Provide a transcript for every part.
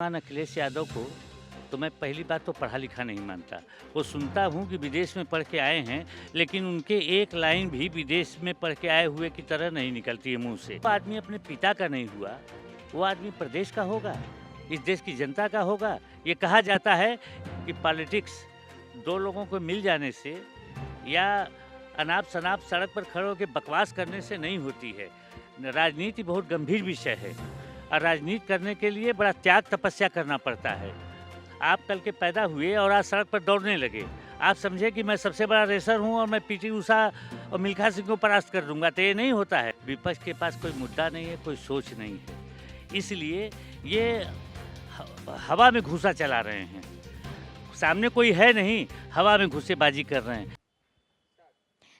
अखिलेश यादव को तो मैं पहली बात तो पढ़ा लिखा नहीं मानता। वो सुनता हूँ कि विदेश में पढ़ के आए हैं, लेकिन उनके एक लाइन भी विदेश में पढ़ के आए हुए की तरह नहीं निकलती है मुँह से। वो आदमी अपने पिता का नहीं हुआ, वो आदमी प्रदेश का होगा, इस देश की जनता का होगा। ये कहा जाता है कि पॉलिटिक्स 2 लोगों को मिल जाने से या अनाप-शनाप सड़क पर खड़े होके बकवास करने से नहीं होती है। राजनीति बहुत गंभीर विषय है और राजनीति करने के लिए बड़ा त्याग तपस्या करना पड़ता है। आप कल के पैदा हुए और आज सड़क पर दौड़ने लगे। आप समझे कि मैं सबसे बड़ा रेसर हूँ और मैं पीटी उषा और मिल्खा सिंह को परास्त कर दूँगा, तो ये नहीं होता है। विपक्ष के पास कोई मुद्दा नहीं है, कोई सोच नहीं है। इसलिए ये हवा में घूसा चला रहे हैं। सामने कोई है नहीं, हवा में घूसेबाजी कर रहे हैं।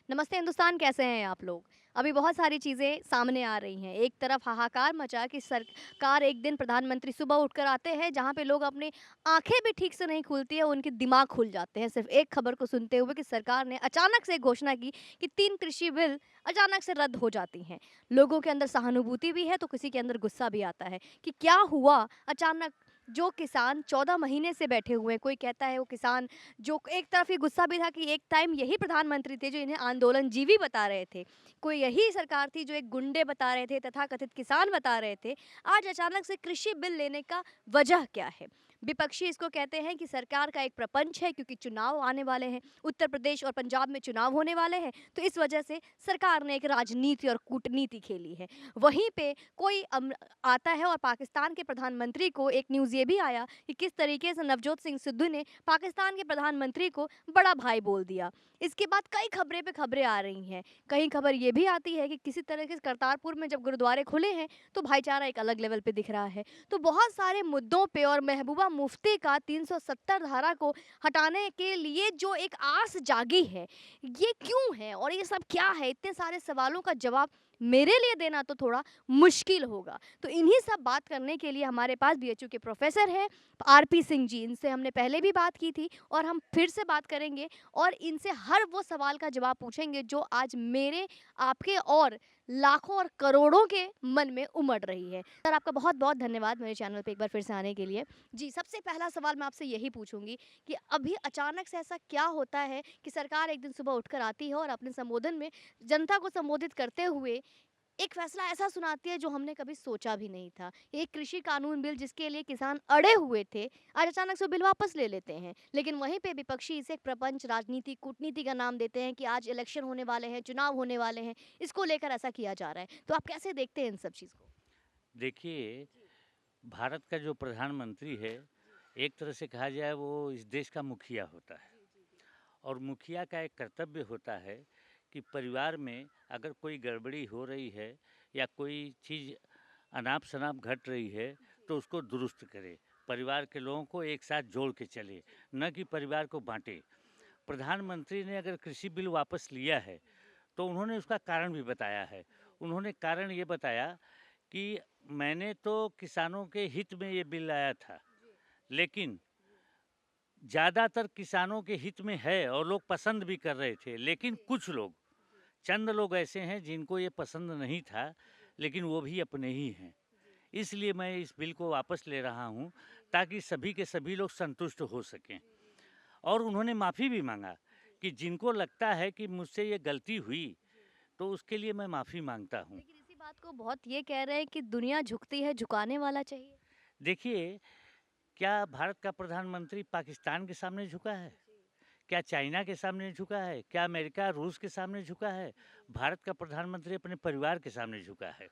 नमस्ते हिंदुस्तान, कैसे हैं आप लोग? अभी बहुत सारी चीज़ें सामने आ रही हैं। एक तरफ हाहाकार मचा कि सरकार एक दिन प्रधानमंत्री सुबह उठकर आते हैं, जहाँ पे लोग अपनी आँखें भी ठीक से नहीं खुलती है, उनके दिमाग खुल जाते हैं। सिर्फ़ एक खबर को सुनते हुए कि सरकार ने अचानक से घोषणा की कि 3 कृषि बिल अचानक से रद्द हो जाती हैं। लोगों के अंदर सहानुभूति भी है, तो किसी के अंदर गुस्सा भी आता है कि क्या हुआ अचानक। जो किसान 14 महीने से बैठे हुए हैं, कोई कहता है वो किसान, जो एक तरफ ये गुस्सा भी था कि एक टाइम यही प्रधानमंत्री थे जो इन्हें आंदोलनजीवी बता रहे थे। कोई यही सरकार थी जो एक गुंडे बता रहे थे, तथाकथित किसान बता रहे थे। आज अचानक से कृषि बिल लेने का वजह क्या है? विपक्षी इसको कहते हैं कि सरकार का एक प्रपंच है, क्योंकि चुनाव आने वाले हैं। उत्तर प्रदेश और पंजाब में चुनाव होने वाले हैं, तो इस वजह से सरकार ने एक राजनीति और कूटनीति खेली है। वहीं पे कोई आता है और पाकिस्तान के प्रधानमंत्री को, एक न्यूज़ ये भी आया कि किस तरीके से नवजोत सिंह सिद्धू ने पाकिस्तान के प्रधानमंत्री को बड़ा भाई बोल दिया। इसके बाद कई खबरें पे खबरें आ रही हैं। कहीं खबर ये भी आती है कि किसी तरह से करतारपुर में जब गुरुद्वारे खुले हैं, तो भाईचारा एक अलग लेवल पे दिख रहा है। तो बहुत सारे मुद्दों पे और महबूबा मुफ्ती का 370 धारा को हटाने के लिए जो एक आस जागी है, ये क्यों है और ये सब क्या है? इतने सारे सवालों का जवाब मेरे लिए देना तो थोड़ा मुश्किल होगा। तो इन्हीं सब बात करने के लिए हमारे पास बीएचयू के प्रोफ़ेसर हैं, आरपी सिंह जी। इनसे हमने पहले भी बात की थी और हम फिर से बात करेंगे और इनसे हर वो सवाल का जवाब पूछेंगे जो आज मेरे, आपके और लाखों और करोड़ों के मन में उमड़ रही है। सर, आपका बहुत-बहुत धन्यवाद मेरे चैनल पे एक बार फिर से आने के लिए। जी, सबसे पहला सवाल मैं आपसे यही पूछूँगी कि अभी अचानक से ऐसा क्या होता है कि सरकार एक दिन सुबह उठकर आती है और अपने संबोधन में जनता को संबोधित करते हुए एक फैसला ऐसा सुनाती है जो हमने कभी सोचा भी नहीं था। एक कृषि कानून बिल जिसके लिए किसान अड़े हुए थे, आज अचानक से वो बिल वापस ले लेते हैं। लेकिन वहीं पे विपक्षी इसे एक प्रपंच, राजनीति, कूटनीति का नाम देते हैं कि आज इलेक्शन होने वाले हैं, चुनाव होने वाले हैं, इसको लेकर ऐसा किया जा रहा है। तो आप कैसे देखते हैं इन सब चीज़ को? देखिए, भारत का जो प्रधानमंत्री है, एक तरह से कहा जाए वो इस देश का मुखिया होता है और मुखिया का एक कर्तव्य होता है कि परिवार में अगर कोई गड़बड़ी हो रही है या कोई चीज़ अनाप-शनाप घट रही है, तो उसको दुरुस्त करे। परिवार के लोगों को एक साथ जोड़ के चले, न कि परिवार को बाँटे। प्रधानमंत्री ने अगर कृषि बिल वापस लिया है, तो उन्होंने उसका कारण भी बताया है। उन्होंने कारण ये बताया कि मैंने तो किसानों के हित में ये बिल लाया था, लेकिन ज़्यादातर किसानों के हित में है और लोग पसंद भी कर रहे थे, लेकिन कुछ लोग, चंद लोग ऐसे हैं जिनको ये पसंद नहीं था, लेकिन वो भी अपने ही हैं। इसलिए मैं इस बिल को वापस ले रहा हूँ, ताकि सभी के सभी लोग संतुष्ट हो सकें। और उन्होंने माफ़ी भी माँगा कि जिनको लगता है कि मुझसे ये गलती हुई, तो उसके लिए मैं माफ़ी माँगता हूँ। लेकिन इसी बात को बहुत ये कह रहे हैं कि दुनिया झुकती है, झुकाने वाला चाहिए। देखिए, क्या भारत का प्रधानमंत्री पाकिस्तान के सामने झुका है? क्या चाइना के सामने झुका है? क्या अमेरिका, रूस के सामने झुका है? भारत का प्रधानमंत्री अपने परिवार के सामने झुका है।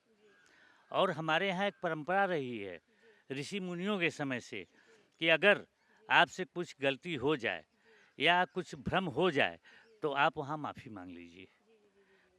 और हमारे यहाँ एक परंपरा रही है, ऋषि मुनियों के समय से, कि अगर आपसे कुछ गलती हो जाए या कुछ भ्रम हो जाए, तो आप वहाँ माफ़ी माँग लीजिए।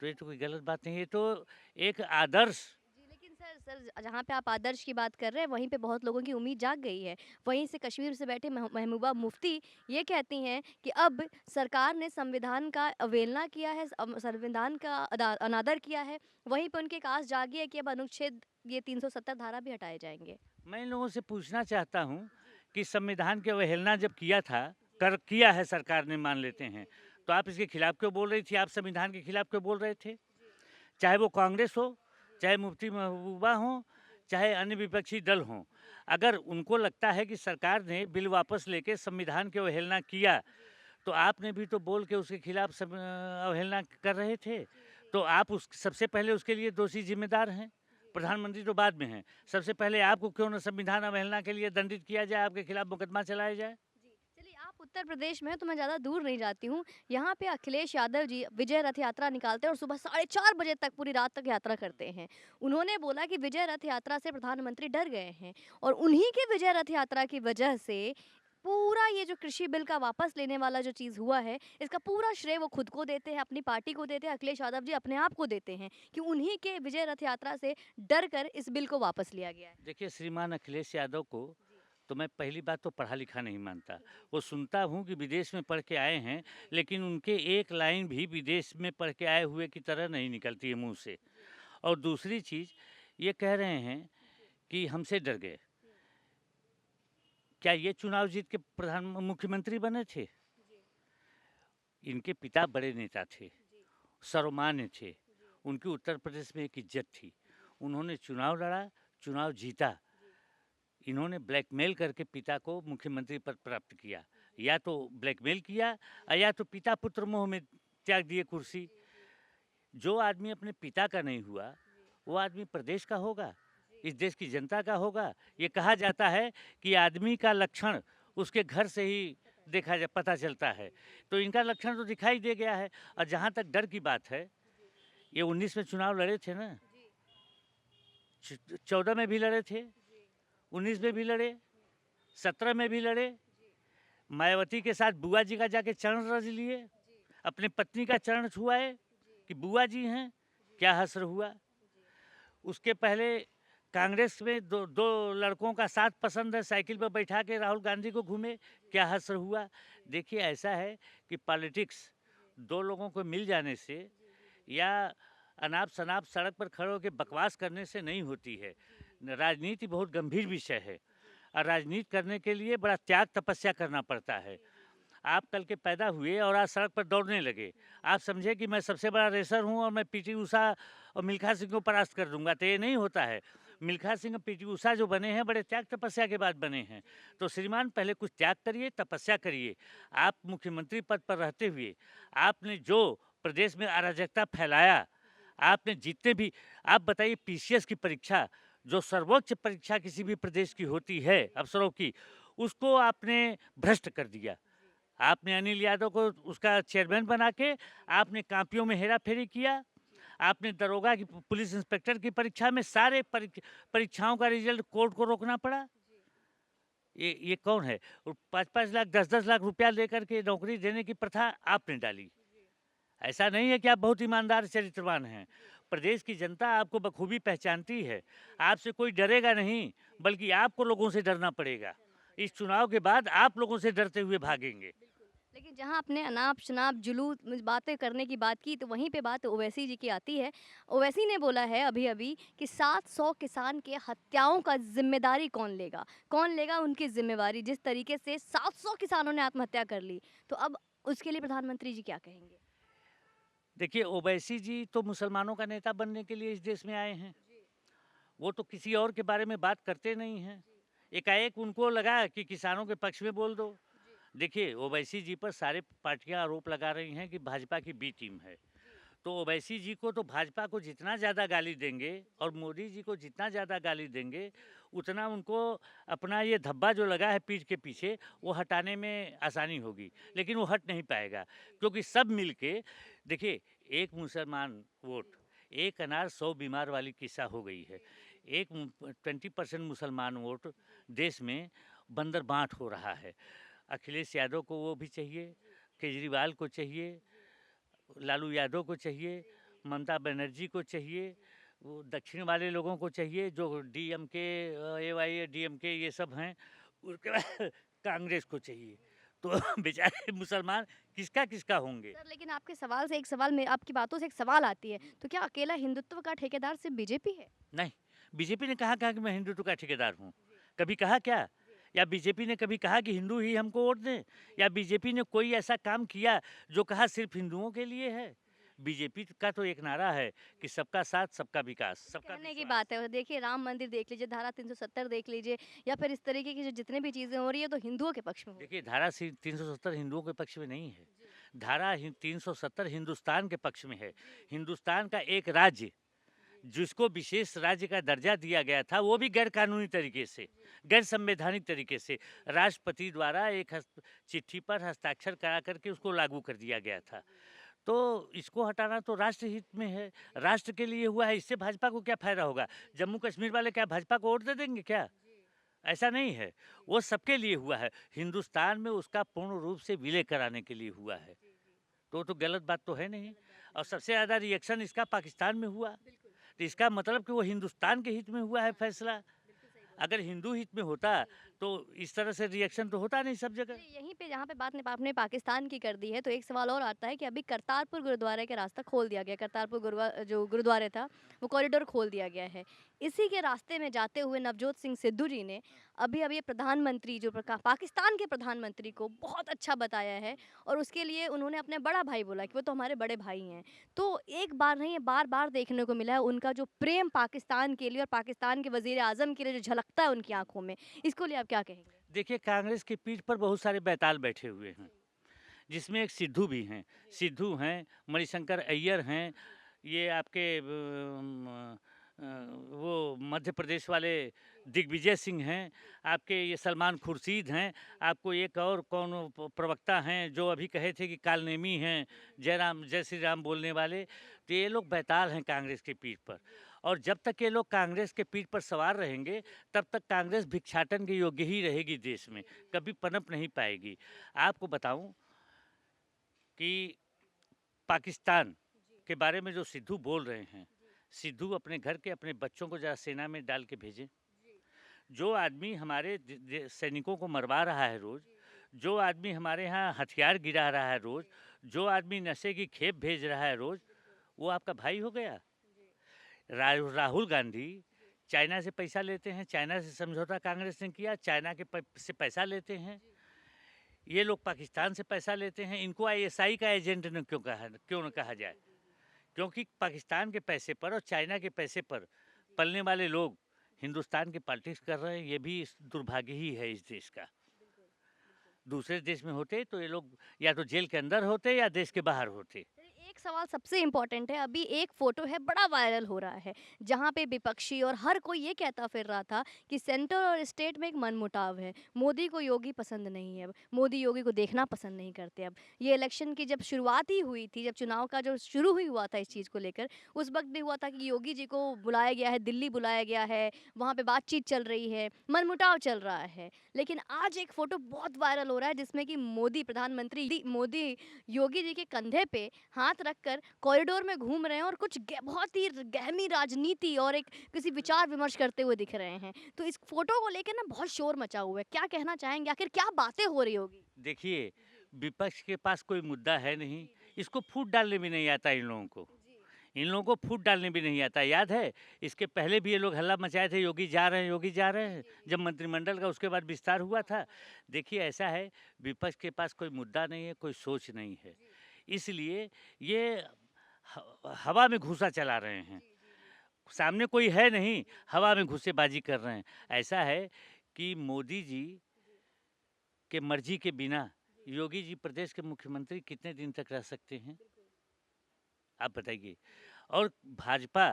तो ये तो कोई गलत बात नहीं है, ये तो एक आदर्श। जी, लेकिन जहाँ पे आप आदर्श की बात कर रहे हैं, वहीं पे बहुत लोगों की उम्मीद जाग गई है। वहीं से कश्मीर से बैठे महबूबा मुफ्ती ये कहती हैं कि अब सरकार ने संविधान का अवहेलना किया है, संविधान का अनादर किया है। वहीं पे उनकी एक आस जागी है कि अब अनुच्छेद ये 370 धारा भी हटाए जाएँगे। मैं इन लोगों से पूछना चाहता हूँ कि संविधान की अवहेलना जब किया था, कर किया है सरकार ने, मान लेते हैं, तो आप इसके खिलाफ क्यों बोल रही थी? आप संविधान के खिलाफ क्यों बोल रहे थे? चाहे वो कांग्रेस हो, चाहे मुफ्ती महबूबा हो, चाहे अन्य विपक्षी दल हों। अगर उनको लगता है कि सरकार ने बिल वापस लेके संविधान की अवहेलना किया, तो आपने भी तो बोल के उसके खिलाफ अवहेलना कर रहे थे। तो आप उस सबसे पहले उसके लिए दोषी जिम्मेदार हैं, प्रधानमंत्री तो बाद में हैं। सबसे पहले आपको क्यों न संविधान अवहेलना के लिए दंडित किया जाए, आपके खिलाफ मुकदमा चलाया जाए। जी, चलिए आप उत्तर प्रदेश में हैं तो मैं ज़्यादा दूर नहीं जाती हूँ। यहाँ पे अखिलेश यादव जी विजय रथ यात्रा निकालते हैं और सुबह 4:30 बजे तक पूरी रात तक यात्रा करते हैं। उन्होंने बोला कि विजय रथ यात्रा से प्रधानमंत्री डर गए हैं और उन्हीं के विजय रथ यात्रा की वजह से पूरा ये जो कृषि बिल का वापस लेने वाला जो चीज़ हुआ है, इसका पूरा श्रेय वो खुद को देते हैं, अपनी पार्टी को देते हैं, अखिलेश यादव जी अपने आप को देते हैं कि उन्हीं के विजय रथ यात्रा से डर कर इस बिल को वापस लिया गया है। देखिए श्रीमान अखिलेश यादव को तो मैं पहली बात तो पढ़ा लिखा नहीं मानता। वो सुनता हूँ कि विदेश में पढ़ के आए हैं, लेकिन उनके एक लाइन भी विदेश में पढ़ के आए हुए की तरह नहीं निकलती है मुँह से। और दूसरी चीज़ ये कह रहे हैं कि हमसे डर गए। क्या ये चुनाव जीत के मुख्यमंत्री बने थे? इनके पिता बड़े नेता थे, सर्वमान्य थे, उनकी उत्तर प्रदेश में एक इज्जत थी। उन्होंने चुनाव लड़ा, चुनाव जीता। इन्होंने ब्लैकमेल करके पिता को मुख्यमंत्री पद प्राप्त किया। या तो ब्लैकमेल किया या तो पिता पुत्र मोह में त्याग दिए कुर्सी। जो आदमी अपने पिता का नहीं हुआ, वो आदमी प्रदेश का होगा, इस देश की जनता का होगा। ये कहा जाता है कि आदमी का लक्षण उसके घर से ही पता चलता है। तो इनका लक्षण तो दिखाई दे गया है। और जहाँ तक डर की बात है, ये 19 में चुनाव लड़े थे ना, 14 में भी लड़े थे, 19 में भी लड़े, 17 में भी लड़े। मायावती के साथ बुआ जी का जाके चरण रज लिए, अपने पत्नी का चरण छुआए कि बुआ जी हैं, क्या हश्र हुआ। उसके पहले कांग्रेस में दो लड़कों का साथ पसंद है, साइकिल पर बैठा के राहुल गांधी को घूमे, क्या हश्र हुआ। देखिए ऐसा है कि पॉलिटिक्स दो लोगों को मिल जाने से या अनाप शनाप सड़क पर खड़े होकर बकवास करने से नहीं होती है। राजनीति बहुत गंभीर विषय है और राजनीति करने के लिए बड़ा त्याग तपस्या करना पड़ता है। आप कल के पैदा हुए और आज सड़क पर दौड़ने लगे, आप समझे कि मैं सबसे बड़ा रेसर हूँ और मैं पीटी उषा और मिल्खा सिंह को परास्त कर दूंगा, तो ये नहीं होता है। मिल्खा सिंह और पीटी उषा जो बने हैं, बड़े त्याग तपस्या के बाद बने हैं। तो श्रीमान पहले कुछ त्याग करिए, तपस्या करिए। आप मुख्यमंत्री पद पर रहते हुए आपने जो प्रदेश में अराजकता फैलाया, आपने जितने भी, आप बताइए पीसीएस की परीक्षा जो सर्वोच्च परीक्षा किसी भी प्रदेश की होती है अफसरों की, उसको आपने भ्रष्ट कर दिया। आपने अनिल यादव को उसका चेयरमैन बना के आपने कापियों में हेरा फेरी किया। आपने दरोगा की, पुलिस इंस्पेक्टर की परीक्षा में सारे परीक्षाओं का रिजल्ट कोर्ट को रोकना पड़ा। ये कौन है? और 5-5 लाख 10-10 लाख रुपया लेकर के नौकरी देने की प्रथा आपने डाली। ऐसा नहीं है कि आप बहुत ईमानदार चरित्रवान हैं। प्रदेश की जनता आपको बखूबी पहचानती है। आपसे कोई डरेगा नहीं, बल्कि आपको लोगों से डरना पड़ेगा। इस चुनाव के बाद आप लोगों से डरते हुए भागेंगे। लेकिन जहाँ आपने अनाप-शनाप जुलूस बातें करने की बात की, तो वहीं पे बात ओवैसी जी की आती है। ओवैसी ने बोला है अभी-अभी कि 700 किसान के हत्याओं का ज़िम्मेदारी कौन लेगा? कौन लेगा उनकी ज़िम्मेवारी? जिस तरीके से 700 किसानों ने आत्महत्या कर ली, तो अब उसके लिए प्रधानमंत्री जी क्या कहेंगे? देखिए ओवैसी जी तो मुसलमानों का नेता बनने के लिए इस देश में आए हैं। वो तो किसी और के बारे में बात करते नहीं हैं। एकाएक उनको लगा कि किसानों के पक्ष में बोल दो। देखिए ओवैसी जी पर सारे पार्टियां आरोप लगा रही हैं कि भाजपा की बी टीम है। तो ओवैसी जी को तो भाजपा को जितना ज़्यादा गाली देंगे और मोदी जी को जितना ज़्यादा गाली देंगे, उतना उनको अपना ये धब्बा जो लगा है पीठ के पीछे, वो हटाने में आसानी होगी। लेकिन वो हट नहीं पाएगा, क्योंकि सब मिल के, देखिए एक मुसलमान वोट, एक अनार 100 बीमार वाली किस्सा हो गई है। एक 20% मुसलमान वोट देश में बंदर बांट हो रहा है। अखिलेश यादव को वो भी चाहिए, केजरीवाल को चाहिए, लालू यादव को चाहिए, ममता बनर्जी को चाहिए, वो दक्षिण वाले लोगों को चाहिए जो डीएमके, एवाई डीएमके ये सब हैं, उसके बाद कांग्रेस को चाहिए। तो बेचारे मुसलमान किसका किसका होंगे। सर लेकिन आपके सवाल से एक सवाल में आपकी बातों से एक सवाल आती है, तो क्या अकेला हिंदुत्व का ठेकेदार सिर्फ बीजेपी है? नहीं, बीजेपी ने कहा कि मैं हिंदुत्व का ठेकेदार हूँ? कभी कहा क्या? या बीजेपी ने कभी कहा कि हिंदू ही हमको वोट दें? या बीजेपी ने कोई ऐसा काम किया जो कहा सिर्फ हिंदुओं के लिए है? बीजेपी का तो एक नारा है कि सबका साथ, सबका विकास, सबका कहने की विश्वास। बात है और देखिए राम मंदिर देख लीजिए, धारा 370 देख लीजिए या फिर इस तरीके की जो जितने भी चीज़ें हो रही है तो हिंदुओं के पक्ष में हो रही देखिए धारा 370 हिंदुओं के पक्ष में नहीं है। है। धारा 370 हिंदुस्तान के पक्ष में है। हिंदुस्तान का एक राज्य जिसको विशेष राज्य का दर्जा दिया गया था, वो भी गैर कानूनी तरीके से, गैर संवैधानिक तरीके से राष्ट्रपति द्वारा एक चिट्ठी पर हस्ताक्षर करा करके उसको लागू कर दिया गया था। तो इसको हटाना तो राष्ट्र हित में है, राष्ट्र के लिए हुआ है। इससे भाजपा को क्या फायदा होगा? जम्मू कश्मीर वाले क्या भाजपा को वोट दे देंगे क्या? ऐसा नहीं है। वो सबके लिए हुआ है। हिंदुस्तान में उसका पूर्ण रूप से विलय कराने के लिए हुआ है। तो गलत बात तो है नहीं। और सबसे ज़्यादा रिएक्शन इसका पाकिस्तान में हुआ। तो इसका मतलब कि वो हिंदुस्तान के हित में हुआ है फैसला। अगर हिंदू हित में होता तो इस तरह से रिएक्शन तो होता नहीं सब जगह। चलिए, यहीं पे जहाँ पे बात ने आपने पाकिस्तान की कर दी है तो एक सवाल और आता है कि अभी करतारपुर गुरुद्वारे का रास्ता खोल दिया गया। करतारपुर जो गुरुद्वारे था वो कॉरिडोर खोल दिया गया है। इसी के रास्ते में जाते हुए नवजोत सिंह सिद्धू जी ने अभी अभी प्रधानमंत्री पाकिस्तान के प्रधानमंत्री को बहुत अच्छा बताया है और उसके लिए उन्होंने अपने बड़ा भाई बोला कि वो तो हमारे बड़े भाई हैं। तो एक बार नहीं, बार बार देखने को मिला है उनका जो प्रेम पाकिस्तान के लिए और पाकिस्तान के वजीर आजम के लिए जो झलकता है उनकी आंखों में, इसको लिए आप क्या कहेंगे? देखिए कांग्रेस की पीठ पर बहुत सारे बैताल बैठे हुए हैं, जिसमें एक सिद्धू भी हैं। सिद्धू हैं, मणिशंकर अय्यर हैं, ये आपके वो मध्य प्रदेश वाले दिग्विजय सिंह हैं, आपके ये सलमान खुर्शीद हैं, आपको एक और कौन प्रवक्ता हैं जो अभी कहे थे कि कालनेमी हैं, जय श्री राम बोलने वाले। तो ये लोग बैताल हैं कांग्रेस की पीठ पर। और जब तक ये लोग कांग्रेस के पीठ पर सवार रहेंगे तब तक कांग्रेस भिक्षाटन के योग्य ही रहेगी देश में, कभी पनप नहीं पाएगी। आपको बताऊं कि पाकिस्तान के बारे में जो सिद्धू बोल रहे हैं, सिद्धू अपने घर के अपने बच्चों को जरा सेना में डाल के भेजें। जो आदमी हमारे सैनिकों को मरवा रहा है रोज, जो आदमी हमारे यहाँ हथियार गिरा रहा है रोज, जो आदमी नशे की खेप भेज रहा है रोज, वो आपका भाई हो गया? राहुल गांधी चाइना से पैसा लेते हैं, चाइना से समझौता कांग्रेस ने किया, चाइना के से पैसा लेते हैं। ये लोग पाकिस्तान से पैसा लेते हैं। इनको आईएसआई का एजेंट न क्यों न कहा जाए? क्योंकि पाकिस्तान के पैसे पर और चाइना के पैसे पर पलने वाले लोग हिंदुस्तान की पॉलिटिक्स कर रहे हैं। ये भी दुर्भाग्य ही है इस देश का। दूसरे देश में होते तो ये लोग या तो जेल के अंदर होते या देश के बाहर होते। एक सवाल सबसे इम्पोर्टेंट है, अभी एक फोटो है बड़ा वायरल हो रहा है जहाँ पे विपक्षी और हर कोई ये कहता फिर रहा था कि सेंटर और स्टेट में एक मनमुटाव है, मोदी को योगी पसंद नहीं है, अब मोदी योगी को देखना पसंद नहीं करते। अब ये इलेक्शन की जब शुरुआत ही हुई थी, जब चुनाव का जो शुरू ही हुआ था इस चीज़ को लेकर, उस वक्त भी हुआ था कि योगी जी को बुलाया गया है, दिल्ली बुलाया गया है, वहाँ पे बातचीत चल रही है, मनमुटाव चल रहा है। लेकिन आज एक फोटो बहुत वायरल हो रहा है जिसमें कि प्रधानमंत्री मोदी योगी जी के कंधे पे हाथ रखकर कॉरिडोर में घूम रहे हैं और कुछ बहुत ही गहरी राजनीति और एक किसी विचार विमर्श करते हुए दिख रहे हैं। तो इस फोटो को लेकर ना बहुत शोर मचा हुआ है, क्या कहना चाहेंगे, आखिर क्या बातें हो रही होगी? देखिए विपक्ष के पास कोई मुद्दा है नहीं, इसको फूट डालने भी नहीं आता इन लोगों को। इन लोगों को फूट डालने भी नहीं आता। याद है इसके पहले भी ये लोग हल्ला मचाए थे, योगी जा रहे हैं, योगी जा रहे हैं, जब मंत्रिमंडल का उसके बाद विस्तार हुआ था। देखिए ऐसा है, विपक्ष के पास कोई मुद्दा नहीं है, कोई सोच नहीं है, इसलिए ये हवा में घूसा चला रहे हैं। सामने कोई है नहीं, हवा में घुसेबाजी कर रहे हैं। ऐसा है कि मोदी जी के मर्जी के बिना योगी जी प्रदेश के मुख्यमंत्री कितने दिन तक रह सकते हैं, आप बताइए। और भाजपा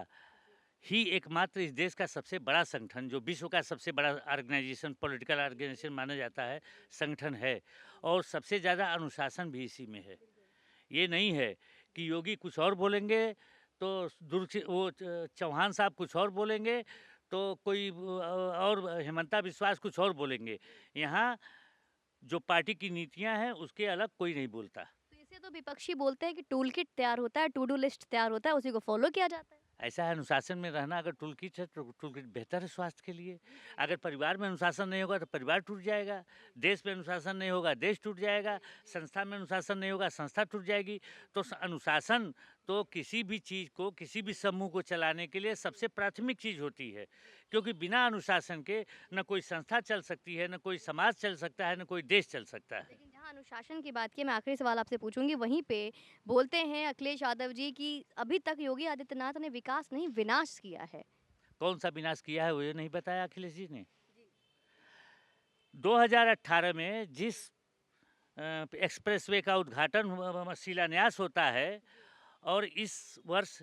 ही एकमात्र इस देश का सबसे बड़ा संगठन, जो विश्व का सबसे बड़ा ऑर्गेनाइजेशन, पॉलिटिकल ऑर्गेनाइजेशन माना जाता है, संगठन है, और सबसे ज़्यादा अनुशासन भी इसी में है। ये नहीं है कि योगी कुछ और बोलेंगे तो चौहान साहब कुछ और बोलेंगे तो कोई और हेमंता बिस्वास कुछ और बोलेंगे। यहाँ जो पार्टी की नीतियाँ हैं उसके अलग कोई नहीं बोलता। तो इसे तो विपक्षी बोलते हैं कि टूल किट तैयार होता है, टू डू लिस्ट तैयार होता है, उसी को फॉलो किया जाता है। ऐसा है, अनुशासन में रहना अगर टूल किट है तो टूल किट बेहतर है स्वास्थ्य के लिए। अगर परिवार में अनुशासन नहीं होगा तो परिवार टूट जाएगा, देश में अनुशासन नहीं होगा देश टूट जाएगा, संस्था में अनुशासन नहीं होगा संस्था टूट जाएगी। तो अनुशासन तो किसी भी चीज़ को, किसी भी समूह को चलाने के लिए सबसे प्राथमिक चीज़ होती है, क्योंकि बिना अनुशासन के न कोई संस्था चल सकती है, न कोई समाज चल सकता है, न कोई देश चल सकता है। लेकिन जहाँ अनुशासन की बात की मैं आखिरी सवाल आपसे पूछूंगी वहीं पे बोलते हैं अखिलेश यादव जी कि अभी तक योगी आदित्यनाथ ने विकास नहीं विनाश किया है। कौन सा विनाश किया है वो ये नहीं बताया अखिलेश जी ने। 2018 में जिस एक्सप्रेसवे का उद्घाटन शिलान्यास होता है और इस वर्ष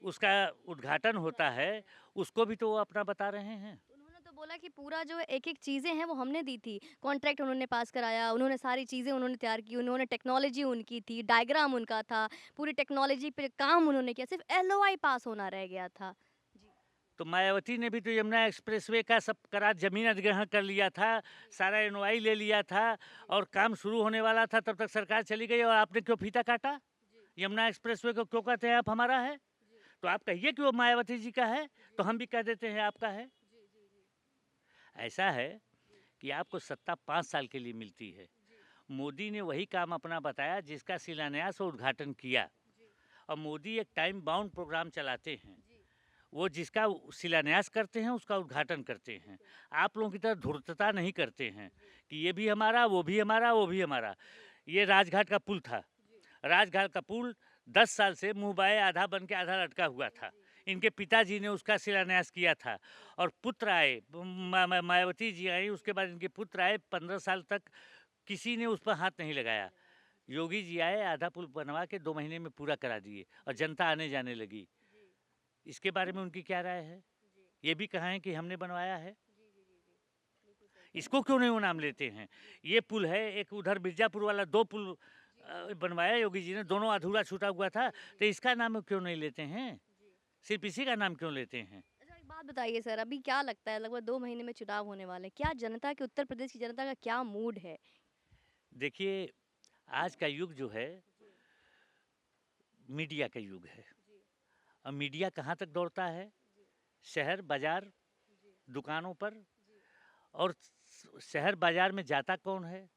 उसका उद्घाटन होता है, उसको भी तो वो अपना बता रहे हैं। उन्होंने तो बोला कि पूरा जो एक-एक चीज़ें हैं वो हमने दी थी। कॉन्ट्रैक्ट उन्होंने पास कराया, उन्होंने सारी चीज़ें उन्होंने तैयार की, उन्होंने टेक्नोलॉजी उनकी थी, डायग्राम उनका था, पूरी टेक्नोलॉजी पे काम उन्होंने किया, सिर्फ़ एलओआई पास होना रह गया था। जी। तो मायावती ने भी तो यमुना एक्सप्रेसवे का सब करार जमीन अधिग्रहण कर लिया था, सारा एनओआई ले लिया था और काम शुरू होने वाला था, तब तक सरकार चली गई और आपने क्यों फीता काटा? यमुना एक्सप्रेसवे को क्यों कहते हैं आप हमारा है? तो आप कहिए कि वो मायावती जी का है, तो हम भी कह देते हैं आपका है। ऐसा है कि आपको सत्ता 5 साल के लिए मिलती है। मोदी ने वही काम अपना बताया जिसका शिलान्यास और उद्घाटन किया, और मोदी एक टाइम बाउंड प्रोग्राम चलाते हैं। वो जिसका शिलान्यास करते हैं उसका उद्घाटन करते हैं। आप लोगों की तरह धूर्तता नहीं करते हैं कि ये भी हमारा, वो भी हमारा, वो भी हमारा। ये राजघाट का पुल था। राजघाट का पुल 10 साल से मुँह बाएँ आधा बन के आधा लटका हुआ था। इनके पिताजी ने उसका शिलान्यास किया था और पुत्र आए, मायावती जी आई, उसके बाद इनके पुत्र आए। 15 साल तक किसी ने उस पर हाथ नहीं लगाया। योगी जी आए, आधा पुल बनवा के 2 महीने में पूरा करा दिए और जनता आने जाने लगी। इसके बारे में उनकी क्या राय है? ये भी कहा है कि हमने बनवाया है। इसको क्यों नहीं वो नाम लेते हैं? ये पुल है, एक उधर मिर्जापुर वाला 2 पुल बनवाया योगी जी ने, दोनों अधूरा छूटा हुआ था, तो इसका नाम क्यों नहीं लेते हैं? सिर्फ इसी का नाम क्यों लेते हैं? अच्छा एक बात बताइए सर, अभी क्या लगता है लगभग 2 महीने में चुनाव होने वाले हैं, क्या जनता के उत्तर प्रदेश की जनता का क्या मूड है? देखिए, आज का युग जो है, मीडिया का युग है। और मीडिया कहाँ तक दौड़ता है? शहर, बाज़ार, दुकानों पर। और शहर बाज़ार में जाता कौन है?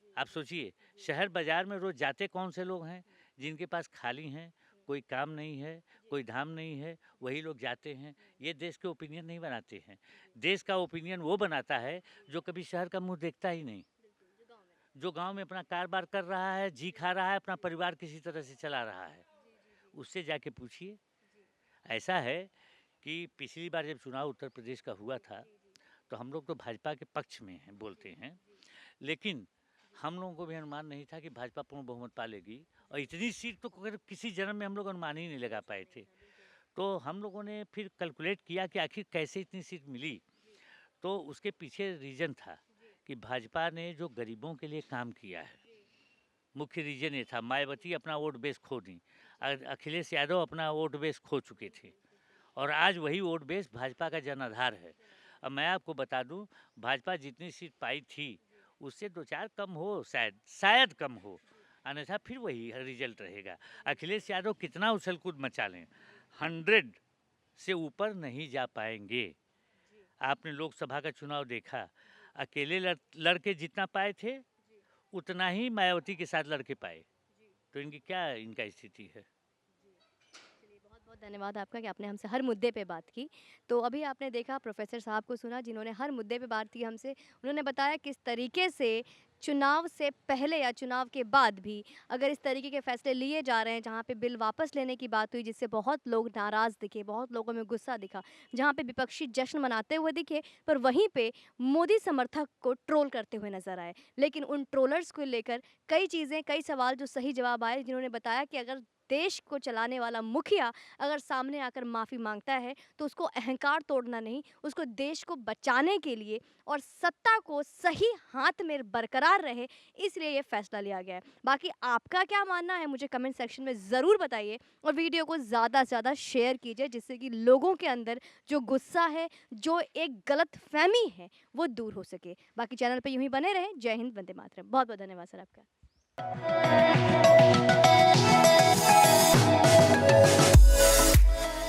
आप सोचिए, शहर बाज़ार में रोज़ जाते कौन से लोग हैं? जिनके पास खाली हैं, कोई काम नहीं है, कोई धाम नहीं है, वही लोग जाते हैं। ये देश के ओपिनियन नहीं बनाते हैं। देश का ओपिनियन वो बनाता है जो कभी शहर का मुँह देखता ही नहीं। जो गाँव में अपना कारोबार कर रहा है, जी खा रहा है, अपना परिवार किसी तरह से चला रहा है। उससे जाके पूछिए। ऐसा है कि पिछली बार जब चुनाव उत्तर प्रदेश का हुआ था, तो हम लोग तो भाजपा के पक्ष में हैं, बोलते हैं। लेकिन हम लोगों को भी अनुमान नहीं था कि भाजपा पूर्ण बहुमत पा लेगी, और इतनी सीट तो किसी जन्म में हम लोग अनुमान ही नहीं लगा पाए थे। तो हम लोगों ने फिर कैलकुलेट किया कि आखिर कैसे इतनी सीट मिली। तो उसके पीछे रीज़न था कि भाजपा ने जो गरीबों के लिए काम किया है, मुख्य रीज़न ये था। मायावती अपना वोट बेस खो दी, अखिलेश यादव अपना वोट बेस खो चुके थे, और आज वही वोट बेस भाजपा का जनाधार है। अब मैं आपको बता दूं, भाजपा जितनी सीट पाई थी उससे 2-4 कम हो, शायद कम हो, अन्यथा फिर वही रिजल्ट रहेगा। अखिलेश यादव कितना उछल कूद मचा लें, 100 से ऊपर नहीं जा पाएंगे। आपने लोकसभा का चुनाव देखा, अकेले लड़के जितना पाए थे उतना ही मायावती के साथ लड़के पाए। तो इनका स्थिति है। चलिए बहुत-बहुत धन्यवाद आपका कि आपने हमसे हर मुद्दे पे बात की। तो अभी आपने देखा प्रोफ़ेसर साहब को सुना जिन्होंने हर मुद्दे पे बात की हमसे। उन्होंने बताया किस तरीके से चुनाव से पहले या चुनाव के बाद भी अगर इस तरीके के फ़ैसले लिए जा रहे हैं जहाँ पे बिल वापस लेने की बात हुई जिससे बहुत लोग नाराज़ दिखे, बहुत लोगों में गुस्सा दिखा, जहाँ पे विपक्षी जश्न मनाते हुए दिखे, पर वहीं पे मोदी समर्थक को ट्रोल करते हुए नज़र आए। लेकिन उन ट्रोलर्स को लेकर कई चीज़ें, कई सवाल जो सही जवाब आए जिन्होंने बताया कि अगर देश को चलाने वाला मुखिया अगर सामने आकर माफ़ी माँगता है, तो उसको अहंकार तोड़ना नहीं, उसको देश को बचाने के लिए और सत्ता को सही हाथ में बरकरार रहे, इसलिए ये फ़ैसला लिया गया है। बाकी आपका क्या मानना है मुझे कमेंट सेक्शन में ज़रूर बताइए और वीडियो को ज़्यादा से ज़्यादा शेयर कीजिए जिससे कि लोगों के अंदर जो गुस्सा है, जो एक गलतफ़हमी है, वो दूर हो सके। बाकी चैनल पे यूँ ही बने रहें। जय हिंद, वंदे मातरम। बहुत-बहुत धन्यवाद सर आपका।